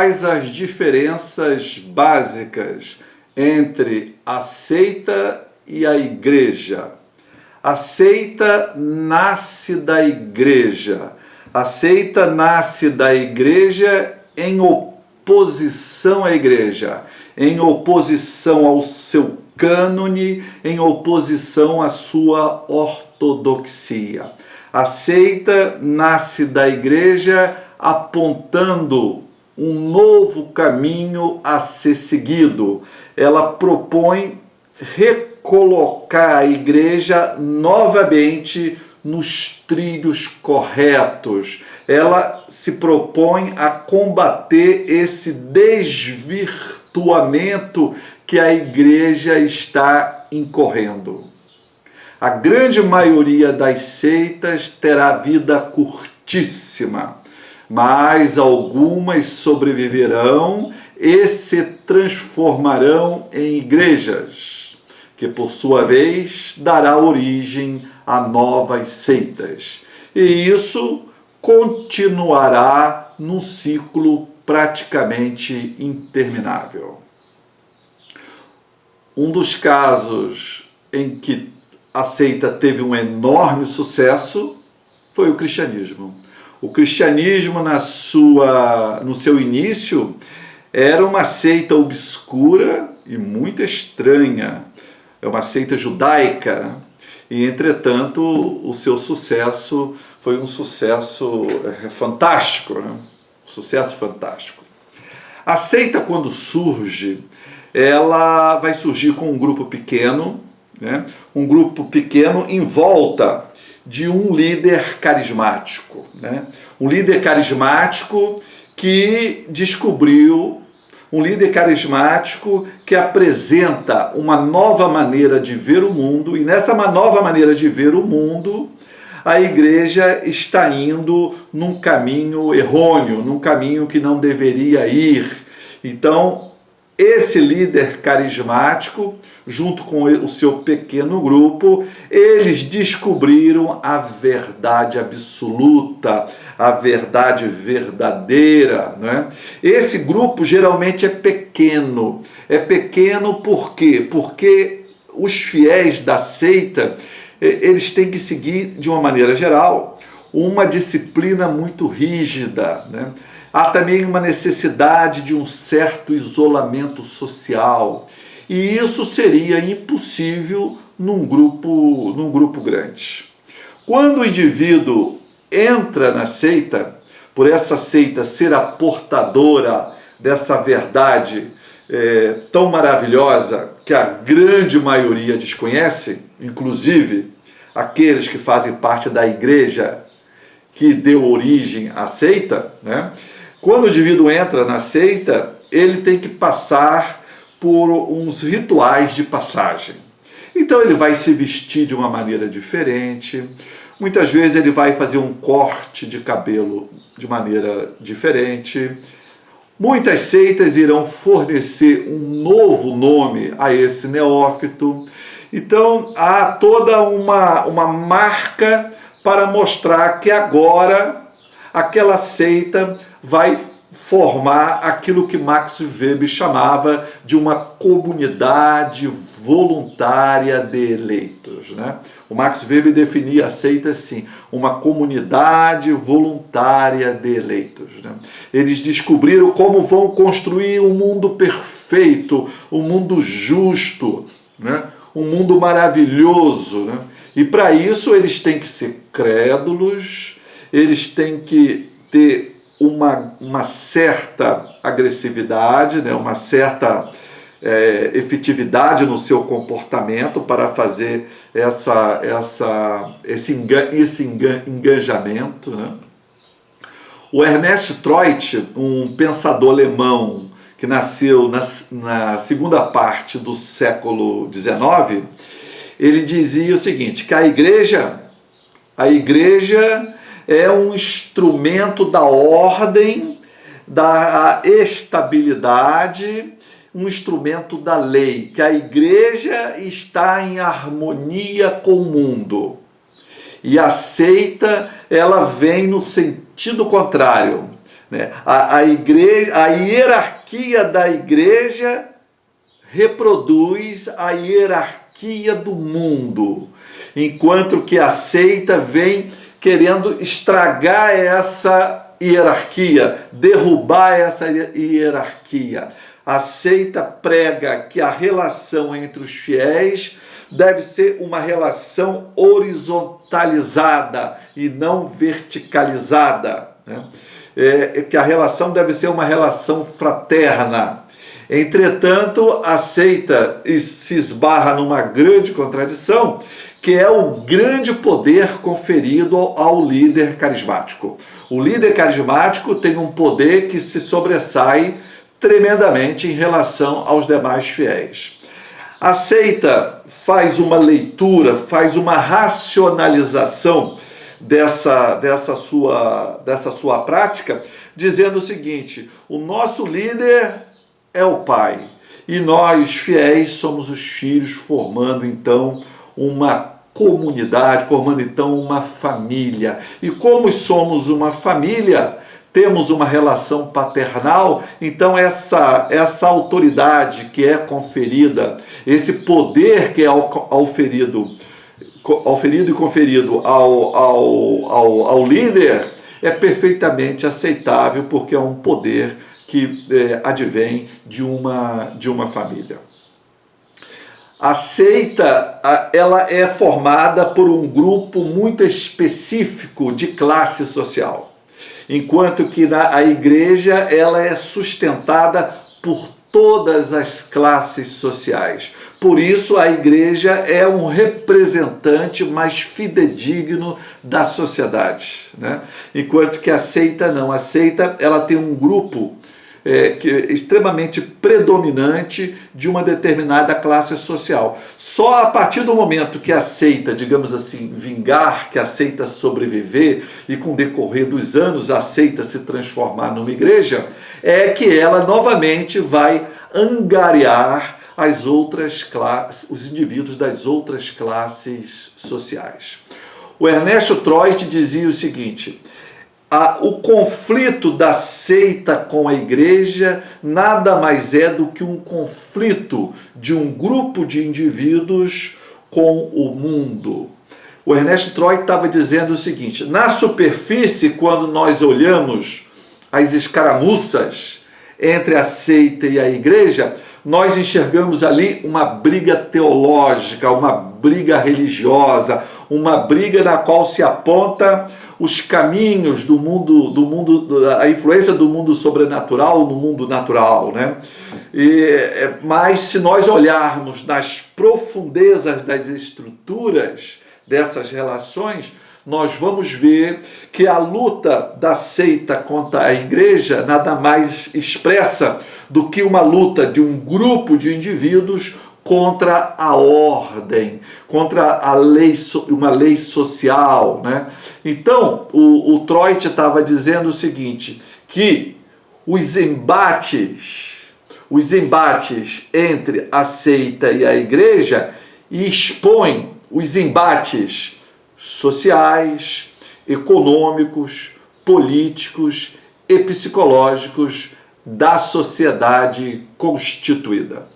quais as diferenças básicas entre a seita e a igreja? A seita nasce da igreja. A seita nasce da igreja em oposição à igreja, em oposição ao seu cânone, em oposição à sua ortodoxia. A seita nasce da igreja apontando um novo caminho a ser seguido. Ela propõe recolocar a igreja novamente nos trilhos corretos. Ela se propõe a combater esse desvirtuamento que a igreja está incorrendo. A grande maioria das seitas terá vida curtíssima, mas algumas sobreviverão e se transformarão em igrejas, que por sua vez dará origem a novas seitas. E isso continuará num ciclo praticamente interminável. Um dos casos em que a seita teve um enorme sucesso foi o cristianismo. O cristianismo, no seu início, era uma seita obscura e muito estranha. É uma seita judaica. E, entretanto, o seu sucesso foi um sucesso fantástico, né? Um sucesso fantástico. A seita, quando surge, ela vai surgir com um grupo pequeno, né? Um grupo pequeno em volta de um líder carismático, né? Um líder carismático que descobriu, um líder carismático que apresenta uma nova maneira de ver o mundo, e nessa nova maneira de ver o mundo, a igreja está indo num caminho errôneo, num caminho que não deveria ir. Então, esse líder carismático, junto com o seu pequeno grupo, eles descobriram a verdade absoluta, a verdade verdadeira, né? Esse grupo geralmente é pequeno. É pequeno por quê? Porque os fiéis da seita, eles têm que seguir, de uma maneira geral, uma disciplina muito rígida, né? Há também uma necessidade de um certo isolamento social, e isso seria impossível num grupo grande. Quando o indivíduo entra na seita, por essa seita ser a portadora dessa verdade tão maravilhosa que a grande maioria desconhece, inclusive aqueles que fazem parte da igreja que deu origem à seita, né? Quando o indivíduo entra na seita, ele tem que passar por uns rituais de passagem. Então ele vai se vestir de uma maneira diferente, muitas vezes ele vai fazer um corte de cabelo de maneira diferente. Muitas seitas irão fornecer um novo nome a esse neófito. Então há toda uma marca para mostrar que agora aquela seita vai formar aquilo que Max Weber chamava de uma comunidade voluntária de eleitos, né? O Max Weber definia a seita assim, uma comunidade voluntária de eleitos, né? Eles descobriram como vão construir um mundo perfeito, um mundo justo, né? Um mundo maravilhoso, né? E para isso eles têm que ser crédulos, eles têm que ter uma certa agressividade, né? Uma certa efetividade no seu comportamento para fazer esse engajamento, né? O Ernest Troit, um pensador alemão que nasceu na segunda parte do século XIX, ele dizia o seguinte, que a igreja é um instrumento da ordem, da estabilidade, um instrumento da lei, que a igreja está em harmonia com o mundo. E a seita, ela vem no sentido contrário. né? A hierarquia da igreja reproduz a hierarquia do mundo, enquanto que a seita vem querendo estragar essa hierarquia, derrubar essa hierarquia. A seita prega que a relação entre os fiéis deve ser uma relação horizontalizada e não verticalizada, né? Que a relação deve ser uma relação fraterna. Entretanto, a seita se esbarra numa grande contradição, que é o grande poder conferido ao líder carismático. O líder carismático tem um poder que se sobressai tremendamente em relação aos demais fiéis. A seita faz uma leitura, faz uma racionalização dessa sua prática, dizendo o seguinte: o nosso líder é o Pai, e nós, fiéis, somos os filhos, formando então uma comunidade, formando então uma família. E como somos uma família, temos uma relação paternal, então essa autoridade que é conferida, esse poder que é auferido e conferido ao líder, é perfeitamente aceitável, porque é um poder que advém de uma família. A seita, ela é formada por um grupo muito específico de classe social, enquanto que a igreja ela é sustentada por todas as classes sociais. Por isso a igreja é um representante mais fidedigno da sociedade, né? Enquanto que a seita não. A seita ela tem um grupo que é extremamente predominante de uma determinada classe social. Só a partir do momento que a seita, digamos assim, vingar, que a seita sobreviver e com o decorrer dos anos a seita se transformar numa igreja, é que ela novamente vai angariar as outras classes, os indivíduos das outras classes sociais. O Ernesto Troit dizia o seguinte: o conflito da seita com a igreja nada mais é do que um conflito de um grupo de indivíduos com o mundo. O Ernesto Troit estava dizendo o seguinte: na superfície, quando nós olhamos as escaramuças entre a seita e a igreja, nós enxergamos ali uma briga teológica, uma briga religiosa, uma briga na qual se aponta os caminhos do mundo, a influência do mundo sobrenatural no mundo natural, né? Mas se nós olharmos nas profundezas das estruturas dessas relações, nós vamos ver que a luta da seita contra a igreja nada mais expressa do que uma luta de um grupo de indivíduos contra a ordem, contra a lei, uma lei social, né? Então, o Troit estava dizendo o seguinte, que os embates entre a seita e a igreja expõem os embates sociais, econômicos, políticos e psicológicos da sociedade constituída.